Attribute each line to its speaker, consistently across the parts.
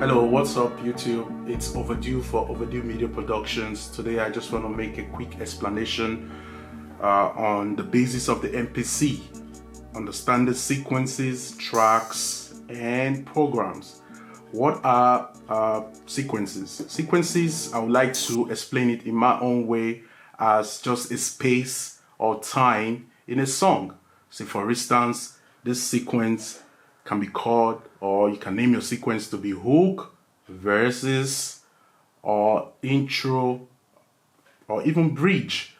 Speaker 1: Hello, what's up YouTube? It's Overdue for Overdue Media Productions. Today I just want to make a quick explanation on the basis of the MPC, understand sequences, tracks, and programs. What are sequences? Sequences, I would like to explain it in my own way as just a space or time in a song. Say for instance, this sequence can be called, or you can name your sequence to be hook, verses, or intro, or even bridge.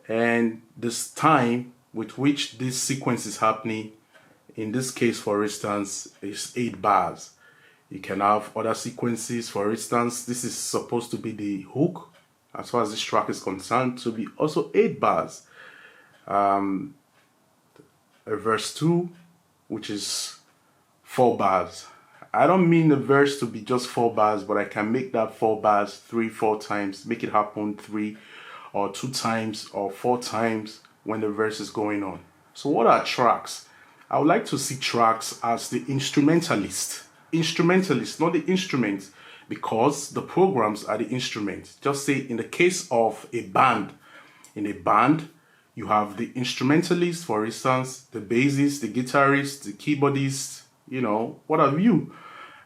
Speaker 1: And this time with which this sequence is happening, in this case for instance, is 8 bars. You can have other sequences. For instance, this is supposed to be the hook as far as this track is concerned, to be also 8 bars. A verse 2, which is 4 bars. I don't mean the verse to be just 4 bars, but I can make that 4 bars 3-4 times, make it happen 3 or 2 times or 4 times when the verse is going on. So what are tracks? I would like to see tracks as the instrumentalist, not the instrument, because the programs are the instrument. Just say in the case of a band, in a band you have the instrumentalist, for instance, the bassist, the guitarist, the keyboardist, you know, what have you,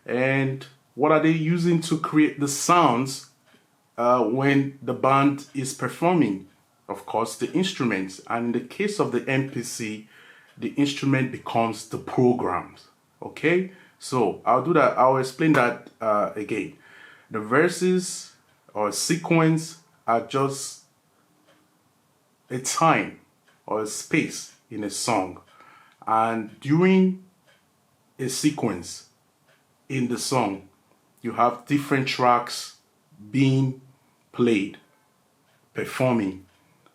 Speaker 1: and what are they using to create the sounds when the band is performing? Of course, the instruments. And in the case of the MPC, the instrument becomes the programs. Okay, so I'll do that. I'll explain that again. The verses or sequence are just a time or a space in a song, and during a sequence in the song, you have different tracks being played, performing.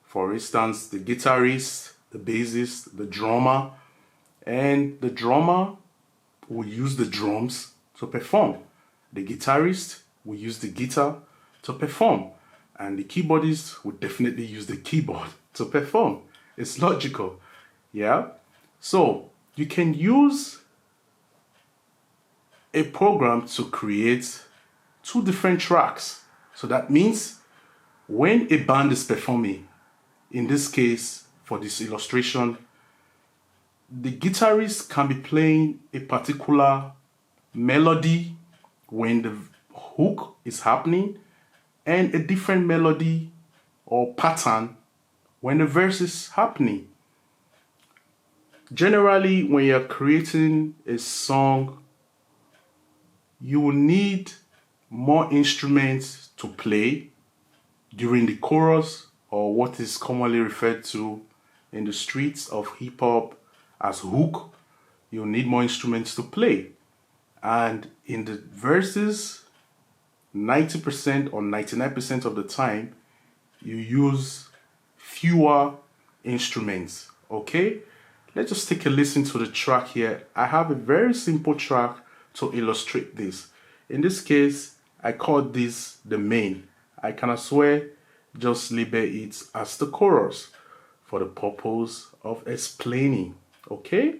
Speaker 1: For instance, the guitarist, the bassist, the drummer, and the drummer will use the drums to perform. The guitarist will use the guitar to perform, and the keyboardist will definitely use the keyboard to perform. It's logical, yeah? So you can use a program to create 2 different tracks. So that means when a band is performing, in this case for this illustration, the guitarist can be playing a particular melody when the hook is happening, and a different melody or pattern when the verse is happening. Generally, when you're creating a song, you will need more instruments to play during the chorus, or what is commonly referred to in the streets of hip-hop as hook. You'll need more instruments to play. And in the verses, 90% or 99% of the time, you use fewer instruments. Okay? Let's just take a listen to the track here. I have a very simple track to illustrate this. In this case, I call this the main. I can as well just label it as the chorus for the purpose of explaining. Okay?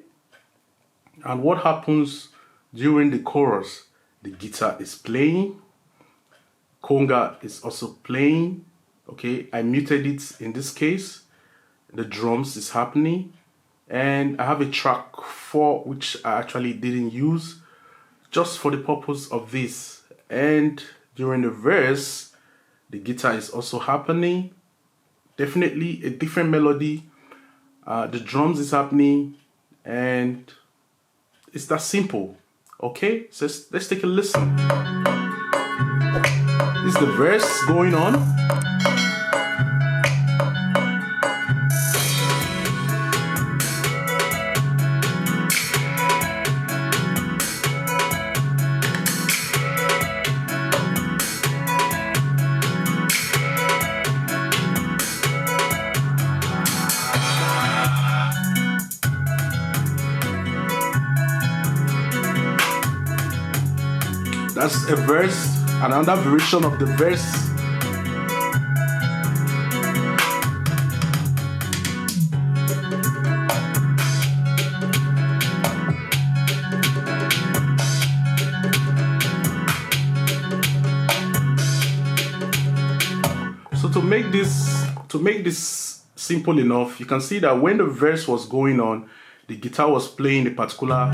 Speaker 1: And what happens during the chorus? The guitar is playing, conga is also playing. Okay, I muted it in this case. The drums is happening, and I have a track 4 which I actually didn't use just for the purpose of this. And during the verse, the guitar is also happening, definitely a different melody. The drums is happening, and it's that simple. Okay, so let's take a listen. This is the verse going on. That's a verse, another version of the verse. make this simple enough, you can see that when the verse was going on, the guitar was playing a particular.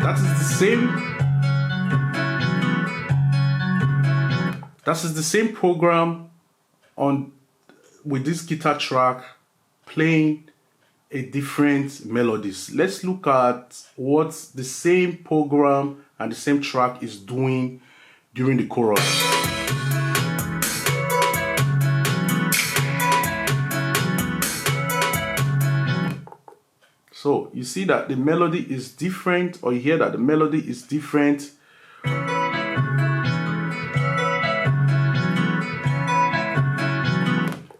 Speaker 1: That is the same program on with this guitar track playing a different melodies. Let's look at what the same program and the same track is doing during the chorus. So you see that the melody is different, or you hear that the melody is different.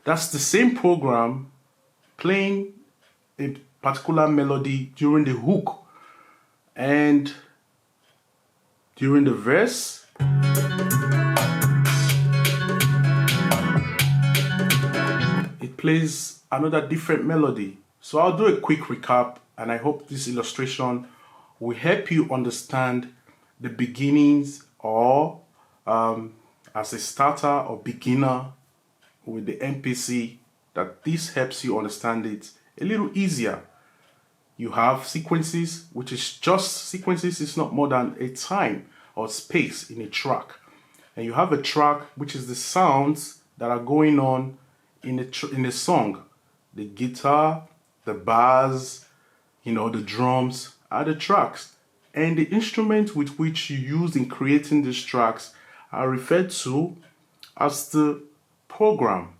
Speaker 1: That's the same program playing a particular melody during the hook, and during the verse it plays another different melody. So I'll do a quick recap, and I hope this illustration will help you understand the beginnings, or as a starter or beginner with the MPC, that this helps you understand it a little easier. You have sequences, which is just sequences, is not more than a time or space in a track. And you have a track, which is the sounds that are going on in a song. The guitar, the bass, the drums are the tracks. And the instrument with which you use in creating these tracks are referred to as the program,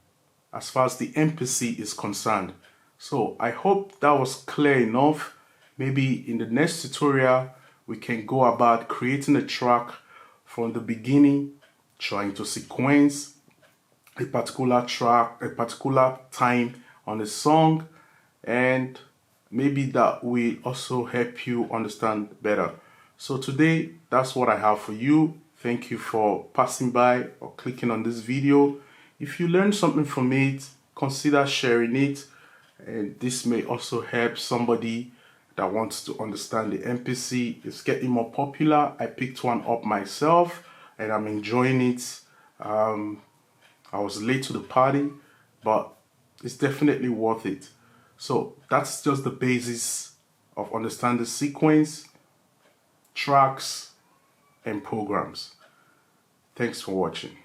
Speaker 1: as far as the MPC is concerned. So I hope that was clear enough. Maybe in the next tutorial, we can go about creating a track from the beginning, trying to sequence a particular track, a particular time on a song, and maybe that will also help you understand better. So today, that's what I have for you. Thank you for passing by or clicking on this video. If you learned something from it, consider sharing it, and this may also help somebody that wants to understand the MPC. It's getting more popular. I picked one up myself and I'm enjoying it. I was late to the party, but it's definitely worth it. So that's just the basis of understanding sequence, tracks, and programs. Thanks for watching.